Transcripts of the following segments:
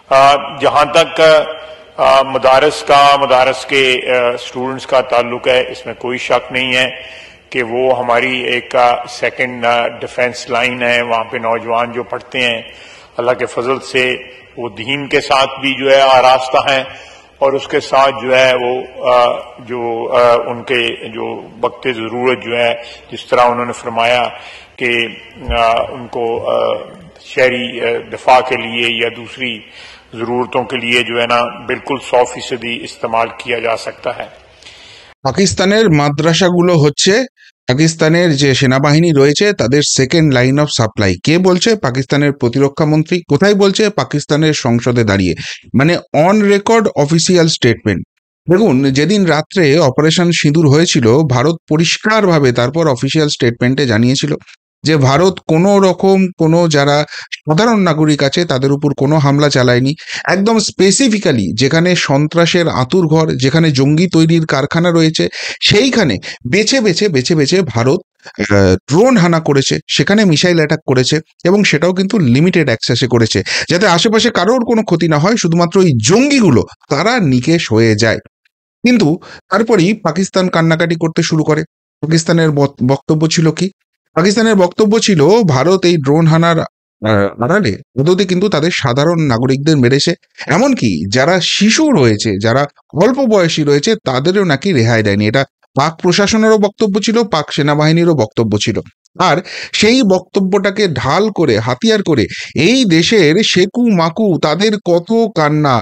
जहाँ तक मदारस के स्टूडेंट्स का ताल्लुक है, इसमें कोई शक नहीं है कि वो हमारी एक सेकंड डिफेंस लाइन है। वहाँ पे नौजवान जो पढ़ते हैं, अल्लाह के फजल से वो दीन के साथ भी जो है आरास्ता हैं, और उसके साथ जो है वो उनके जो वक्त ज़रूरत जो है, जिस तरह उन्होंने फरमाया कि उनको शहरी दिफा के लिए या दूसरी ज़रूरतों के लिए जो है ना बिल्कुल 100% इस्तेमाल किया जा सकता है। পাকিস্তানের মাদ্রাসাগুলো হচ্ছে পাকিস্তানের যে সেনাবাহিনী রয়েছে তাদের সেকেন্ড লাইন অফ সাপ্লাই। কে বলছে? পাকিস্তানের প্রতিরক্ষা মন্ত্রী। কোথায় বলছে? পাকিস্তানের সংসদে দাঁড়িয়ে, মানে অন রেকর্ড অফিসিয়াল স্টেটমেন্ট। দেখুন, যেদিন রাত্রে অপারেশন সিঁদুর হয়েছিল, ভারত পরিষ্কারভাবে তারপর অফিসিয়াল স্টেটমেন্টে জানিয়েছিল যে ভারত কোনো রকম কোনো যারা সাধারণ নাগরিক আছে তাদের উপর কোনো হামলা চালায়নি। একদম স্পেসিফিক্যালি যেখানে সন্ত্রাসের আঁতুড়ঘর, যেখানে জঙ্গি তৈরির কারখানা রয়েছে, সেইখানে বেছে বেছে বেছে বেছে ভারত ড্রোন হানা করেছে, সেখানে মিসাইল অ্যাটাক করেছে, এবং সেটাও কিন্তু লিমিটেড অ্যাক্সেসে করেছে, যাতে আশেপাশে কারোর কোনো ক্ষতি না হয়, শুধুমাত্র ওই জঙ্গিগুলো তারা নিকেশ হয়ে যায়। কিন্তু তারপরেই পাকিস্তান কান্নাকাটি করতে শুরু করে। পাকিস্তানের বক্তব্য ছিল কি? পাকিস্তানের বক্তব্য ছিল ভারত এই ড্রোন হানার আড়ালে পদ্ধতি কিন্তু তাদের সাধারণ নাগরিকদের মেরেছে, এমনকি যারা শিশু রয়েছে, যারা অল্প বয়সী রয়েছে, তাদেরও নাকি রেহাই দেয়নি। এটা পাক প্রশাসনেরও বক্তব্য ছিল, পাক সেনাবাহিনীরও বক্তব্য ছিল। আর সেই বক্তব্যটাকে ঢাল করে, হাতিয়ার করে এই দেশের সেকু মাকু তাদের কত কান্না,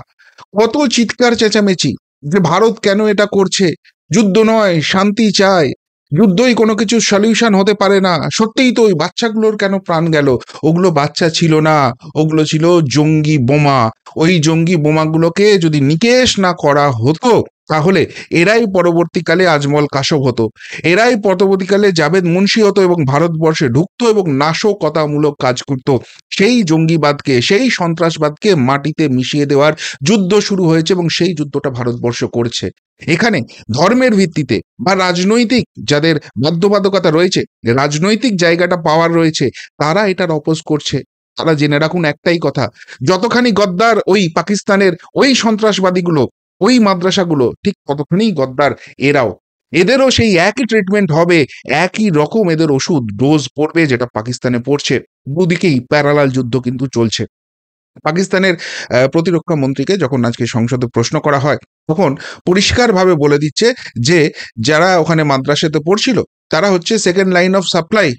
কত চিৎকার চেঁচামেচি যে ভারত কেন এটা করছে, যুদ্ধ নয়, শান্তি চায়, যুদ্ধই কোনো কিছু সলিউশন হতে পারে না। সত্যিই তো ওই বাচ্চাগুলোর কেন প্রাণ গেল? ওগুলো বাচ্চা ছিল না, ওগুলো ছিল জঙ্গি বোমা। ওই জঙ্গি বোমাগুলোকে যদি নিকেশ না করা হতো, তাহলে এরাই পরবর্তীকালে আজমল কাশব হতো, এরাই পরবর্তীকালে জাভেদ মুন্সি হতো এবং ভারতবর্ষে ঢুকতো এবং নাশকতামূলক কাজ করত। সেই জঙ্গিবাদকে, সেই সন্ত্রাসবাদকে মাটিতে মিশিয়ে দেওয়ার যুদ্ধ শুরু হয়েছে, এবং সেই যুদ্ধটা ভারতবর্ষ করছে। এখানে ধর্মের ভিত্তিতে বা রাজনৈতিক যাদের বাধ্যবাধকতা রয়েছে, রাজনৈতিক জায়গাটা পাওয়ার রয়েছে, তারা এটার অপোজ করছে। তারা জেনে রাখুন একটাই কথা, যতখানি গদ্দার ওই পাকিস্তানের ওই সন্ত্রাসবাদীগুলো, ওই মাদ্রাসাগুলো, ঠিক ততখানি গদ্দার এরাও। এদেরও সেই একই ট্রিটমেন্ট হবে, একই রকম এদের ওষুধ ডোজ পড়বে যেটা পাকিস্তানে পড়ছে। দুদিকেই প্যারালাল যুদ্ধ কিন্তু চলছে। পাকিস্তানের প্রতিরক্ষা মন্ত্রীকে যখন আজকে সংসদে প্রশ্ন করা হয়, তখন পরিষ্কারভাবে বলে দিচ্ছে যে যারা ওখানে মাদ্রাসাতে পড়ছিল তারা হচ্ছে সেকেন্ড লাইন অফ সাপ্লাই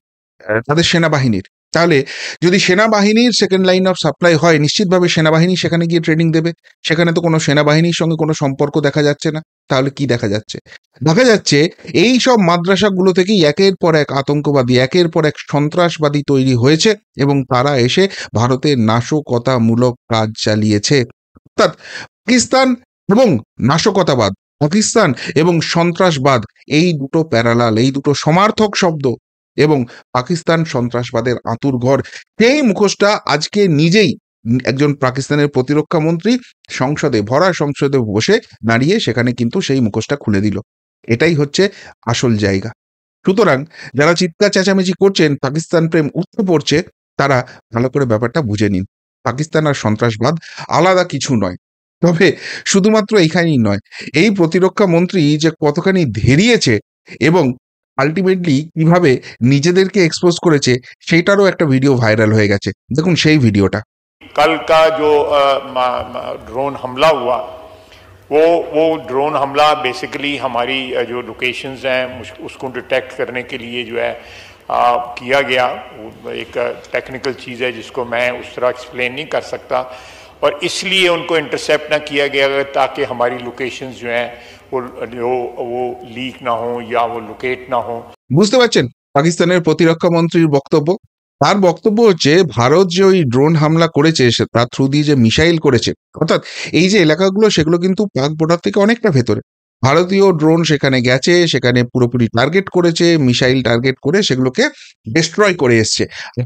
তাদের সেনাবাহিনীর। তাহলে যদি সেনাবাহিনীর সেকেন্ড লাইন অফ সাপ্লাই হয়, নিশ্চিতভাবে সেনাবাহিনী সেখানে গিয়ে ট্রেনিং দেবে। সেখানে তো কোনো সেনাবাহিনীর সঙ্গে কোনো সম্পর্ক দেখা যাচ্ছে না। তাহলে কি দেখা যাচ্ছে? দেখা যাচ্ছে এই সব মাদ্রাসাগুলো থেকেই একের পর এক আতঙ্কবাদী, একের পর এক সন্ত্রাসবাদী তৈরি হয়েছে, এবং তারা এসে ভারতের নাশকতামূলক কাজ চালিয়েছে। অর্থাৎ পাকিস্তান এবং নাশকতাবাদ, পাকিস্তান এবং সন্ত্রাসবাদ, এই দুটো প্যারালাল, এই দুটো সমার্থক শব্দ, এবং পাকিস্তান সন্ত্রাসবাদের আঁতুড়ঘর, সেই মুখোশটা আজকে নিজেই একজন পাকিস্তানের প্রতিরক্ষা মন্ত্রী ভরা সংসদে বসে দাঁড়িয়ে সেখানে কিন্তু সেই মুখোশটা খুলে দিল। এটাই হচ্ছে আসল জায়গা। সুতরাং যারা চিৎকার চেঁচামেচি করছেন, পাকিস্তান প্রেম উঠতে পড়ছে, তারা ভালো করে ব্যাপারটা বুঝে নিন। পাকিস্তান আর সন্ত্রাসবাদ আলাদা কিছু নয়। তবে শুধুমাত্র এইখানেই নয়, এই প্রতিরক্ষা মন্ত্রী যে কতখানি ধেরিয়েছে এবং আলটিমেটলি কিভাবে নিজেদেরকে এক্সপোজ করেছে, সেটারও একটা ভিডিও ভাইরাল হয়ে গেছে। দেখুন সেই ভিডিওটা। कल का जो ड्रोन हमला हुआ, वो ड्रोन हमला बेसिकली हमारी जो लोकेशंस हैं उसको डिटेक्ट करने के लिए जो है किया गया। एक टेक्निकल चीज़ है जिसको मैं उस तरह एक्सप्लेन नहीं कर सकता, और इसलिए उनको इंटरसेप्ट ना किया गया ताकि हमारी लोकेशंस जो हैं वो लीक ना हो या वो लोकेट ना हो। বুঝতে পারছেন পাকিস্তানের প্রতিরক্ষা মন্ত্রীর বক্তব্য? তার বক্তব্য হচ্ছে ভারত যে ওই ড্রোন হামলা করেছে তার থ্রু দিয়ে যে মিসাইল করেছে, অর্থাৎ এই যে এলাকাগুলো, সেগুলো কিন্তু পাক বর্ডার থেকে অনেকটা ভেতরে। ভারতীয় ড্রোন সেখানে গেছে, সেখানে পুরোপুরি টার্গেট করেছে, মিসাইল টার্গেট করে সেগুলোকে ডিস্ট্রয় করে এসছে।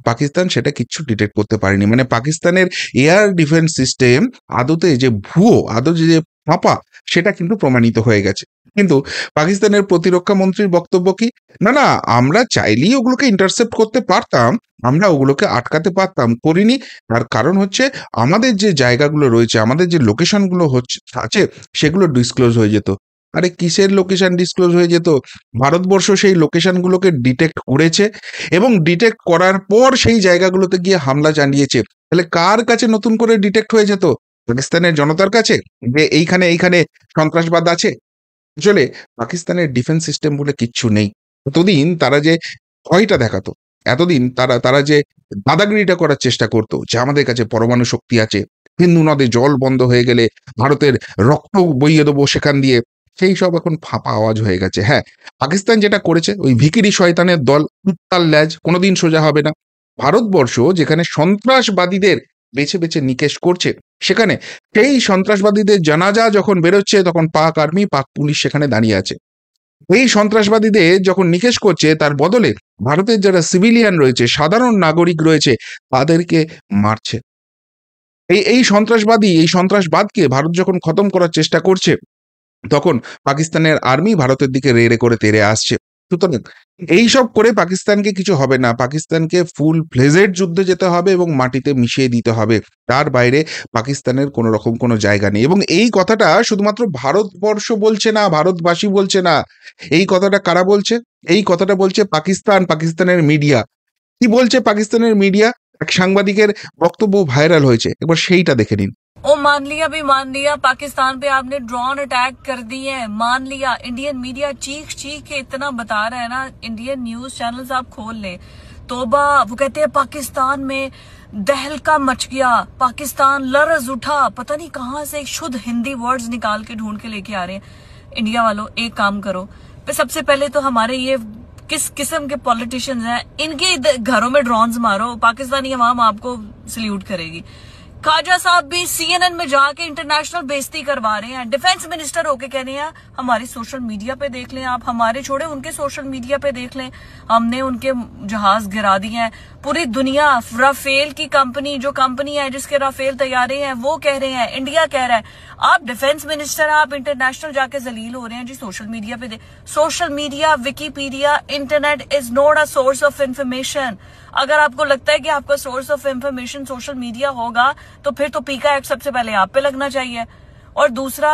পাকিস্তান সেটা কিচ্ছু ডিটেক্ট করতে পারেনি। মানে পাকিস্তানের এয়ার ডিফেন্স সিস্টেম আদতে যে ফাঁপা, সেটা কিন্তু প্রমাণিত হয়ে গেছে। কিন্তু পাকিস্তানের প্রতিরক্ষা মন্ত্রীর বক্তব্য কি? না, না, আমরা চাইলেই ওগুলোকে ইন্টারসেপ্ট করতে পারতাম, আমরা ওগুলোকে আটকাতে পারতাম, করিনি। তার কারণ হচ্ছে আমাদের যে জায়গাগুলো রয়েছে, আমাদের যে লোকেশনগুলো আছে, সেগুলো ডিসক্লোজ হয়ে যেত। আরে কিসের লোকেশন ডিসক্লোজ হয়ে যেত? ভারতবর্ষ সেই লোকেশনগুলোকে ডিটেক্ট করেছে এবং ডিটেক্ট করার পর সেই জায়গাগুলোতে গিয়ে হামলা চালিয়েছে। তাহলে কার কাছে নতুন করে ডিটেক্ট হয়ে যেত? পাকিস্তানের জনতার কাছে, যে এইখানে এইখানে সন্ত্রাসবাদ আছে? আসলে পাকিস্তানের ডিফেন্স সিস্টেম বলে কিচ্ছু নেই। এতদিন তারা যে ভয়টা দেখাতো, এতদিন তারা তারা যে দাদাগিরিটা করার চেষ্টা করতো যে আমাদের কাছে পরমাণু শক্তি আছে, সিন্ধু নদে জল বন্ধ হয়ে গেলে ভারতের রক্ত বইয়ে দেবো সেখান দিয়ে, সেই সব এখন ফাঁপা আওয়াজ হয়ে গেছে। হ্যাঁ, পাকিস্তান যেটা করেছে, ওই ভিখিরি শয়তানের দল, কুত্তার ল্যাজ কোনোদিন সোজা হবে না। ভারতবর্ষ যেখানে সন্ত্রাসবাদীদের বেছে বেছে নিকেশ করছে, সেখানে সেই সন্ত্রাসবাদীদের জানাজা যখন বেরোচ্ছে, তখন পাক আর্মি, পাক পুলিশ সেখানে দাঁড়িয়ে আছে। এই সন্ত্রাসবাদীদের যখন নিকেশ করছে, তার বদলে ভারতের যারা সিভিলিয়ান রয়েছে, সাধারণ নাগরিক রয়েছে, তাদেরকে মারছে। এই সন্ত্রাসবাদকে ভারত যখন খতম করার চেষ্টা করছে, তখন পাকিস্তানের আর্মি ভারতের দিকে রে রে করে তেড়ে আসছে। সুতরাং এইসব করে পাকিস্তানকে কিছু হবে না। পাকিস্তানকে ফুল ফ্লেজেড যুদ্ধে যেতে হবে এবং মাটিতে মিশিয়ে দিতে হবে। তার বাইরে পাকিস্তানের কোনো রকম কোনো জায়গা নেই। এবং এই কথাটা শুধুমাত্র ভারতবর্ষ বলছে না, ভারতবাসী বলছে না। এই কথাটা কারা বলছে? এই কথাটা বলছে পাকিস্তান, পাকিস্তানের মিডিয়া। কি বলছে পাকিস্তানের মিডিয়া? এক সাংবাদিকের বক্তব্য ভাইরাল হয়েছে, একবার সেইটা দেখে নিন। ओ मान लिया भी मान लिया, पाकिस्तान पे आपने ड्रोन अटैक कर दिए हैं, मान लिया। इंडियन मीडिया चीख चीख के इतना बता रहा है ना, इंडियन न्यूज चैनल्स आप खोल ले, तोबा। वो कहते हैं पाकिस्तान में दहलका मच गया, पाकिस्तान लरज उठा, पता नहीं कहां से शुद्ध हिंदी वर्ड्स निकाल के ढूंढ के लेके आ रहे हैं। इंडिया वालों, एक काम करो, सबसे पहले तो हमारे ये किस किस्म के पॉलिटिशियंस हैं, इनके घरों में ड्रोन्स मारो, पाकिस्तानी अवाम आपको सल्यूट करेगी। खाजा साहब भी सीएनएन में जाके इंटरनेशनल बेइज्जती करवा रहे हैं, डिफेंस मिनिस्टर होके कह रहे हैं हमारी सोशल मीडिया पे देख लें आप, हमारे छोड़े उनके सोशल मीडिया पे देख लें, हमने उनके जहाज गिरा दिए हैं। पूरी दुनिया, राफेल की कंपनी, जो कंपनी है जिसके राफेल तैयारे हैं, वो कह रहे हैं, इंडिया कह रहा है। आप डिफेंस मिनिस्टर, आप इंटरनेशनल जाके जलील हो रहे हैं जी सोशल मीडिया पे। Social media, Wikipedia, internet is not a source of information. अगर आपको लगता है कि आपका source of information social media होगा, तो फिर तो पीका एक्ट सबसे पहले आप पे लगना चाहिए। और दूसरा,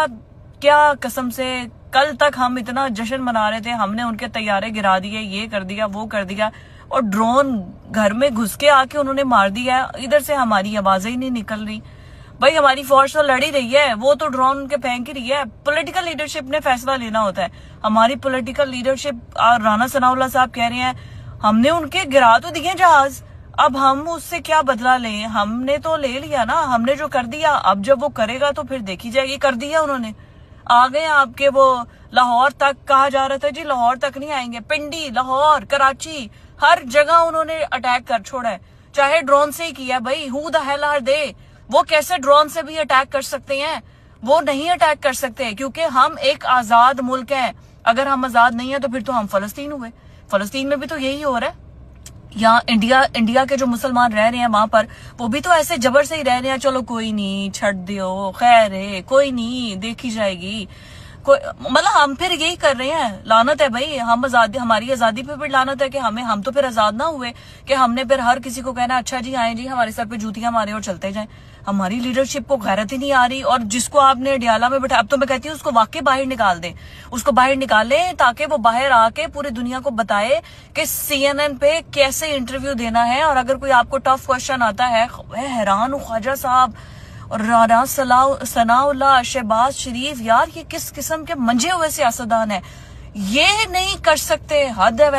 क्या कसम से कल तक हम इतना जश्न मना रहे थे, हमने उनके तैयारे गिरा दिए, ये कर दिया, वो कर दिया, और ड्रोन घर में घुस के आके उन्होंने मार दिया। इधर से हमारी आवाजें ही नहीं निकल रही। भाई हमारी फोर्स तो लड़ ही रही है, वो तो ड्रोन उनके फेंक ही रही है। पॉलिटिकल लीडरशिप ने फैसला लेना होता है। हमारी पॉलिटिकल लीडरशिप, राणा सनाउल्लाह साहब कह रहे हैं हमने उनके गिरा तो दिए जहाज, अब हम उससे क्या बदला लें, हमने तो ले लिया ना, हमने जो कर दिया, अब जब वो करेगा तो फिर देखी जाएगी। कर दिया उन्होंने, आ गए आपके वो लाहौर तक। कहा जा रहा था जी लाहौर तक नहीं आएंगे, पिंडी, लाहौर, कराची, हर जगह उन्होंने अटैक कर छोड़ा है, चाहे ड्रोन से ही किया। भाई who the hell are they? वो कैसे ड्रोन से भी अटैक कर सकते हैं? वो नहीं अटैक कर सकते क्योंकि हम एक आजाद मुल्क हैं। अगर हम आजाद नहीं है तो फिर तो हम फलस्तीन हुए। फलस्तीन में भी तो यही हो रहा है। यहाँ इंडिया के जो मुसलमान रह रहे हैं वहां पर, वो भी तो ऐसे जबर से ही रह रहे हैं, चलो कोई नहीं, छड़ दियो, खैर है, कोई नहीं, देखी जाएगी। कोई मतलब हम फिर यही कर रहे हैं। लानत है भाई, हम आजादी, हमारी आजादी पे भी लानत है कि हम तो फिर आजाद ना हुए, कि हमने फिर हर किसी को कहना अच्छा जी आए जी, हमारे सर पे जूतियां मारे और चलते जाएं। हमारी लीडरशिप को गैरत ही नहीं आ रही। और जिसको आपने अडियाला में बैठा, अब तो मैं कहती हूँ उसको वाकई बाहर निकाल दें, उसको बाहर निकाले, ताकि वो बाहर आके पूरी दुनिया को बताए कि सीएनएन पे कैसे इंटरव्यू देना है। और अगर कोई आपको टफ क्वेश्चन आता है, मैं हैरान हूँ ख्वाजा साहब और राना सनाउल्लाह, शहबाज शरीफ, यार ये किस किस्म के मंजे हुए सियासतदान है, ये नहीं कर सकते। हद है।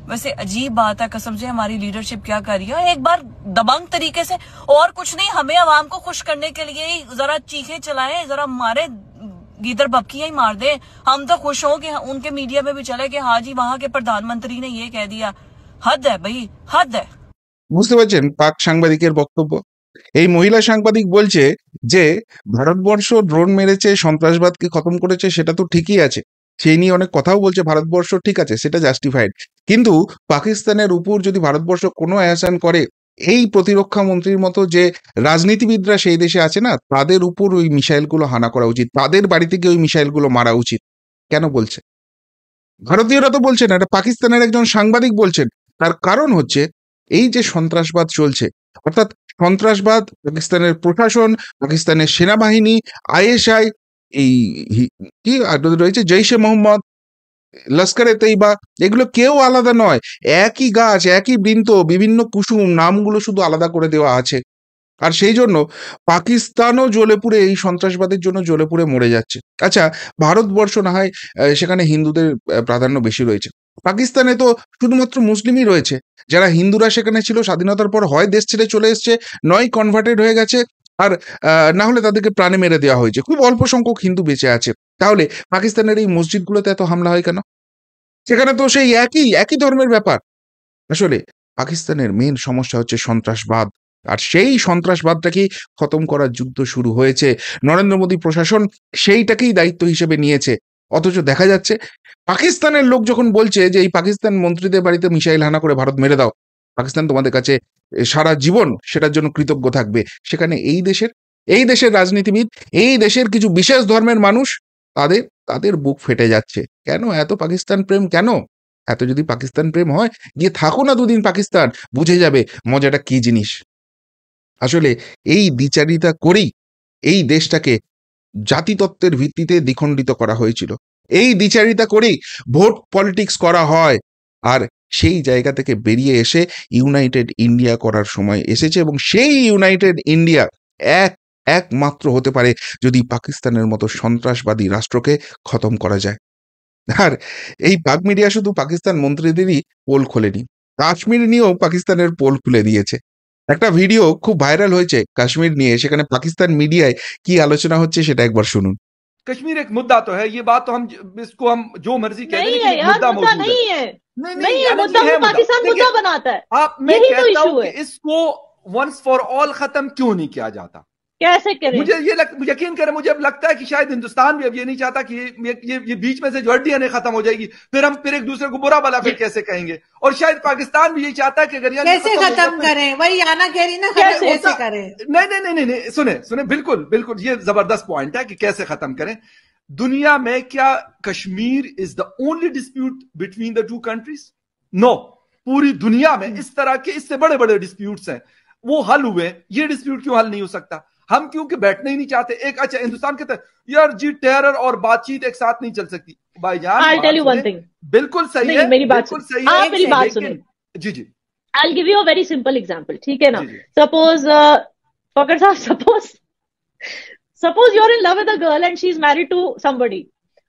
वैसे अजीब बात है, कसम से हमारी लीडरशिप क्या कर रही है, एक बार दबंग तरीके से, और कुछ नहीं, हमें आवाम को खुश करने के लिए ही जरा चीखे चलाएं, जरा मारे गीदड़ बपकियां ही मार दे, हम तो खुश हों कि उनके मीडिया में भी चले कि हाँ जी वहां के प्रधानमंत्री ने ये कह दिया। हद है भाई, हद है। বুঝতে পারছেন পাক সাংবাদিকের বক্তব্য? এই মহিলা সাংবাদিক বলছে যে ভারতবর্ষ ড্রোন মেরেছে, সন্ত্রাসবাদকে খতম করেছে, সেটা তো ঠিকই আছে, সেই নিয়ে অনেক কথাও বলছে ভারতবর্ষ, ঠিক আছে, সেটা জাস্টিফাইড। কিন্তু পাকিস্তানের উপর যদি ভারতবর্ষ কোনো অ্যাকশন করে, এই প্রতিরক্ষা মন্ত্রীর মতো যে রাজনীতিবিদরা সেই দেশে আছে না, তাদের উপর ওই মিসাইলগুলো হানা করা উচিত, তাদের বাড়ি থেকে ওই মিসাইলগুলো মারা উচিত। কেন বলছে? ভারতীয়রা তো বলছেন, এটা পাকিস্তানের একজন সাংবাদিক বলছেন। তার কারণ হচ্ছে এই যে সন্ত্রাসবাদ চলছে, অর্থাৎ সন্ত্রাসবাদ পাকিস্তানের প্রশাসন, পাকিস্তানের সেনাবাহিনী, আইএসআই, এই কি আর রয়েছে জৈশে মোহাম্মদ, লস্করে তৈবা, এগুলো কেউ আলাদা নয়। একই গাছ, একই বৃন্ত, বিভিন্ন কুসুম, নামগুলো শুধু আলাদা করে দেওয়া আছে। আর সেই জন্য পাকিস্তানও জ্বলে পুড়ে এই সন্ত্রাসবাদের জন্য জ্বলে পুড়ে মরে যাচ্ছে। আচ্ছা, ভারতবর্ষ না হয় সেখানে হিন্দুদের প্রাধান্য বেশি রয়েছে, পাকিস্তানে তো শুধুমাত্র মুসলিমই রয়েছে। যারা হিন্দুরা সেখানে ছিল স্বাধীনতার পর হয় দেশ ছেড়ে চলে এসছে, নয় কনভার্টেড হয়ে গেছে, আর না হলে তাদেরকে প্রাণে মেরে দেওয়া হয়েছে। খুব অল্প সংখ্যক হিন্দু বেঁচে আছে। তাহলে পাকিস্তানের এই মসজিদগুলোতে এত হামলা হয় কেন? সেখানে তো সেই একই একই ধর্মের ব্যাপার। আসলে পাকিস্তানের মেন সমস্যা হচ্ছে সন্ত্রাসবাদ, আর সেই সন্ত্রাসবাদটাকেই খতম করার যুদ্ধ শুরু হয়েছে। নরেন্দ্র মোদী প্রশাসন সেইটাকেই দায়িত্ব হিসেবে নিয়েছে। অথচ দেখা যাচ্ছে পাকিস্তানের লোক যখন বলছে যে এই পাকিস্তান মন্ত্রীদের বাড়িতে মিসাইল হানা করে ভারত মেরে দাও, পাকিস্তান তোমাদের কাছে সারা জীবন সেটার জন্য কৃতজ্ঞ থাকবে, সেখানে এই দেশের রাজনীতিবিদ, এই দেশের কিছু বিশেষ ধর্মের মানুষ, তাদের তাদের বুক ফেটে যাচ্ছে। কেন এত পাকিস্তান প্রেম? কেন এত? যদি পাকিস্তান প্রেম হয়, গিয়ে থাকো না দুদিন পাকিস্তান, বুঝে যাবে মজাটা কি জিনিস। আসলে এই দ্বিচারিতা করেই এই দেশটাকে জাতিতত্ত্বের ভিত্তিতে দ্বিখণ্ডিত করা হয়েছিল। এই দ্বিচারিতা করেই ভোট পলিটিক্স করা হয়। আর সেই জায়গা থেকে বেরিয়ে এসে ইউনাইটেড ইন্ডিয়া করার সময় এসেছে, এবং সেই ইউনাইটেড ইন্ডিয়া একমাত্র হতে পারে যদি পাকিস্তানের মতো সন্ত্রাসবাদী রাষ্ট্রকে খতম করা যায়। আর এই পাক মিডিয়া শুধু পাকিস্তান মন্ত্রীদেরই পোল খোলেনি, কাশ্মীর নিয়েও পাকিস্তানের পোল খুলে দিয়েছে। একটা ভিডিও খুব ভাইরাল হয়েছে কাশ্মীর নিয়ে, সেখানে পাকিস্তান মিডিয়ায় কি আলোচনা হচ্ছে সেটা একবার শুনুন। कश्मीर एक मुद्दा तो है, ये बात तो हम इसको हम जो मर्जी कह दें, नहीं लेकिन है एक यार, मुद्दा मुद्दा मौजूद नहीं है। है, नहीं ये यानी मुद्दा ये है वो पाकिस्तान देखिए, मुद्दा बनाता है। मैं यही तो कहता इशू हूं है। कि इसको वंस फॉर ऑल खत्म क्यों नहीं किया जाता। कैसे करें? मुझे यकीन करें, मुझे अब लगता है कि शायद हिंदुस्तान भी अब ये नहीं चाहता कि ये बीच में से जो हड्डियां खत्म हो जाएगी, फिर हम फिर एक दूसरे को बुरा भला फिर कैसे कहेंगे। और शायद पाकिस्तान भी यही चाहता है कि अगर कैसे खत्म करें, वही आना कह रही ना, कैसे करें। नहीं, सुने बिल्कुल बिल्कुल, ये जबरदस्त पॉइंट है कि कैसे खत्म करें। दुनिया में क्या Kashmir is the only dispute between the two countries? No, पूरी दुनिया में इस तरह के इससे बड़े बड़े डिस्प्यूट्स हैं, वो हल हुए, ये डिस्प्यूट क्यों हल नहीं हो सकता? हम क्योंकि बैठना ही नहीं चाहते। एक अच्छा हिंदुस्तान कहता है यार जी टेरर और बातचीत एक साथ नहीं चल सकती। भाईजान I'll tell you one thing. बिल्कुल सही है, मेरी बात बिल्कुल सुन, सही आप है, मेरी बात सुनिए। जी I'll give you a very simple example, ठीक है ना? जी। Suppose फकर साहब, suppose you're in love with a girl and she's married to somebody,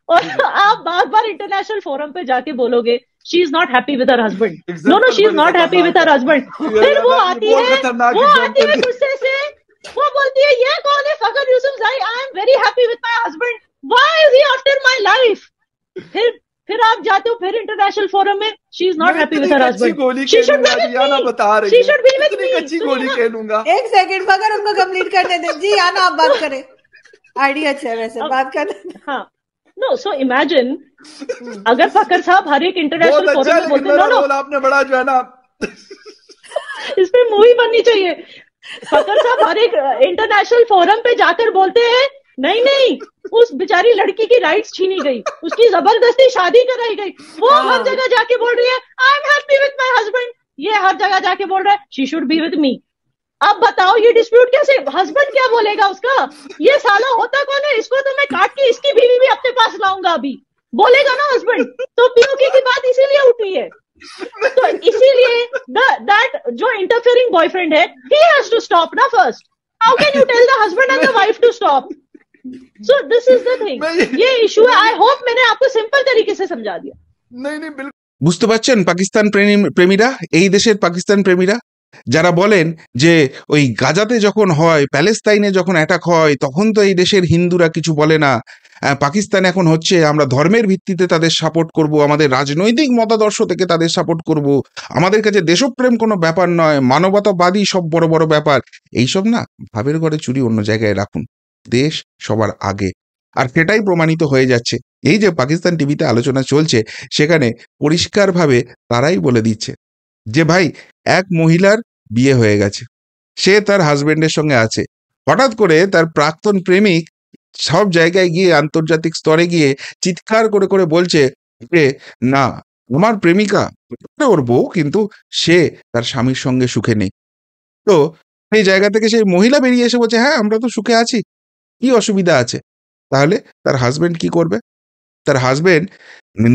और आप बार बार इंटरनेशनल फोरम पे जाके बोलोगे she is not happy with her husband, no she is not happy with her husband, फिर वो आती है गुस्से से, वो बोलती है ये कौन है Fakhar Yousafzai, I am very happy with my husband, why is he after my life. फिर आप जाते हो फिर इंटरनेशनल फोरम में she is not happy with her husband, she should be with me, she should be with me. अच्छी गोली खेलूंगा। एक सेकंड फकर उनको कंप्लीट करने दे जी, आना आप बात करें, आइडिया अच्छा है वैसे बात करने। हाँ, नो, सो इमेजिन अगर फकर साहब हर एक इंटरनेशनल फोरम में बोलते नो आपने बड़ा जो है ना इस पे मूवी बननी चाहिए। फकर साहब हर एक इंटरनेशनल फोरम पे जाकर बोलते हैं नहीं उस बेचारी लड़की की राइट्स छीनी गई, उसकी जबरदस्ती शादी कराई गई, वो हर जगह जाके बोल रही है I am happy with my husband, ये हर जगह जाके बोल रहा है शी शुड बी विद मी। अब बताओ ये डिस्प्यूट कैसे, हस्बैंड क्या बोलेगा उसका, ये साला होता कौन है, इसको तो मैं काट के इसकी बीवी भी अपने पास लाऊंगा, अभी बोलेगा ना हस्बैंड। तो पीओके की बात इसीलिए उठी है, तो इसीलिए दैट जो इंटरफेयरिंग बॉयफ्रेंड है ही हैज टू स्टॉप ना first. How can you tell the husband and the wife to stop? So this is the thing, ये इशू है। आई होप मैंने आपको सिंपल तरीके से समझा दिया। नहीं बिल्कुल বুঝতে পারছেন পাকিস্তান প্রেমীরা, এই দেশের পাকিস্তান প্রেমীরা যারা বলেন যে ওই গাজাতে যখন হয়, প্যালেস্তাইনে যখন অ্যাটাক হয়, তখন তো এই দেশের হিন্দুরা কিছু বলে না, পাকিস্তান এখন হচ্ছে আমরা ধর্মের ভিত্তিতে তাদের সাপোর্ট করব, আমাদের রাজনৈতিক মতাদর্শ থেকে তাদের সাপোর্ট করব, আমাদের কাছে দেশপ্রেম কোনো ব্যাপার নয়, মানবতাবাদী সব বড় বড় ব্যাপার। এইসব না, ভাবের ঘরে চুরি অন্য জায়গায় রাখুন, দেশ সবার আগে। আর সেটাই প্রমাণিত হয়ে যাচ্ছে। এই যে পাকিস্তান টিভিতে আলোচনা চলছে, সেখানে পরিষ্কারভাবে তারাই বলে দিচ্ছে যে ভাই এক মহিলার বিয়ে হয়ে গেছে, সে তার হাজবেন্ডের সঙ্গে আছে, হঠাৎ করে তার প্রাক্তন প্রেমিক সব জায়গায় গিয়ে আন্তর্জাতিক স্তরে গিয়ে চিৎকার করে করে বলছে যে না, আমার প্রেমিকা ওর বউ, কিন্তু সে তার স্বামীর সঙ্গে সুখে নেই। তো সেই জায়গা থেকে সেই মহিলা বেরিয়ে এসে বলছে হ্যাঁ আমরা তো সুখে আছি, কি অসুবিধা আছে? তাহলে তার হাজবেন্ড কি করবে? তার হাজবেন্ড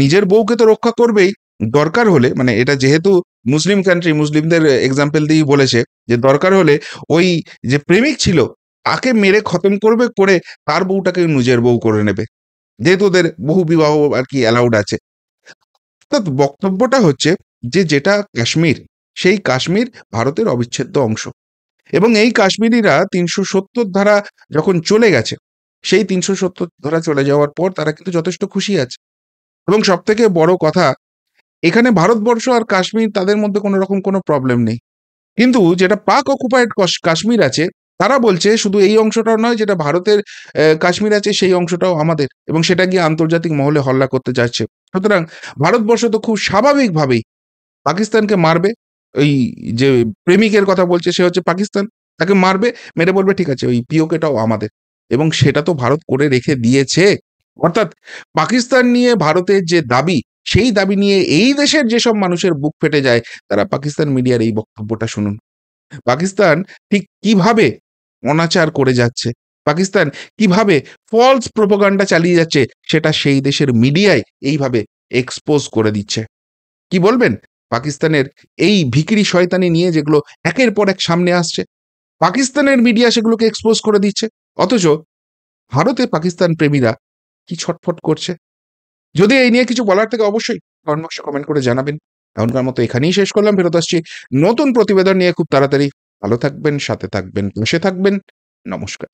নিজের বউকে তো রক্ষা করবেই, দরকার হলে, মানে এটা যেহেতু মুসলিম কান্ট্রি, মুসলিমদের এক্সাম্পল দিয়েই বলেছে যে দরকার হলে ওই যে প্রেমিক ছিল তাকে মেরে খতম করবে, করে তার বউটাকে নিজের বউ করে নেবে, যেহেতু ওদের বহু বিবাহ আর কি অ্যালাউড আছে। অর্থাৎ বক্তব্যটা হচ্ছে যে যেটা কাশ্মীর, সেই কাশ্মীর ভারতের অবিচ্ছেদ্য অংশ, এবং এই কাশ্মীরিরা ৩৭০ ধারা যখন চলে গেছে, সেই ৩৭০ ধারা চলে যাওয়ার পর তারা কিন্তু যথেষ্ট খুশি আছে। এবং সব থেকে বড় কথা, এখানে ভারতবর্ষ আর কাশ্মীর তাদের মধ্যে কোনো রকম কোনো প্রবলেম নেই, কিন্তু যেটা পাক অকুপায়েড কাশ্মীর আছে, তারা বলছে শুধু এই অংশটাও নয়, যেটা ভারতের কাশ্মীর আছে সেই অংশটাও আমাদের, এবং সেটা গিয়ে আন্তর্জাতিক মহলে হল্লা করতে যাচ্ছে। সুতরাং ভারতবর্ষ তো খুব স্বাভাবিকভাবেই পাকিস্তানকে মারবে। ওই যে প্রেমিকের কথা বলছে সে হচ্ছে পাকিস্তান, তাকে মারবে, মেরে বলবে ঠিক আছে ওই পিওকেটাও আমাদের, এবং সেটা তো ভারত করে রেখে দিয়েছে। অর্থাৎ পাকিস্তান নিয়ে ভারতের যে দাবি, সেই দাবি নিয়ে এই দেশের যেসব মানুষের বুক ফেটে যায়, তারা পাকিস্তান মিডিয়ার এই বক্তব্যটা শুনুন। পাকিস্তান ঠিক কিভাবে অনাচার করে যাচ্ছে, পাকিস্তান কিভাবে ফলস প্রোপাগান্ডা চালিয়ে যাচ্ছে, সেটা সেই দেশের মিডিয়ায় এইভাবে এক্সপোজ করে দিচ্ছে। কি বলবেন পাকিস্তানের এই ভিখিরি শয়তানি নিয়ে, যেগুলো একের পর এক সামনে আসছে, পাকিস্তানের মিডিয়া সেগুলোকে এক্সপোজ করে দিচ্ছে, অথচ ভারতে পাকিস্তান প্রেমীরা কি ছটফট করছে। যদি এই নিয়ে কিছু বলার থেকে অবশ্যই কমেন্ট বক্সে কমেন্ট করে জানাবেন। এখনকার মতো এখানেই শেষ করলাম, ফেরত আসছি নতুন প্রতিবেদন নিয়ে খুব তাড়াতাড়ি। ভালো থাকবেন, সাথে থাকবেন, পাশে থাকবেন। নমস্কার।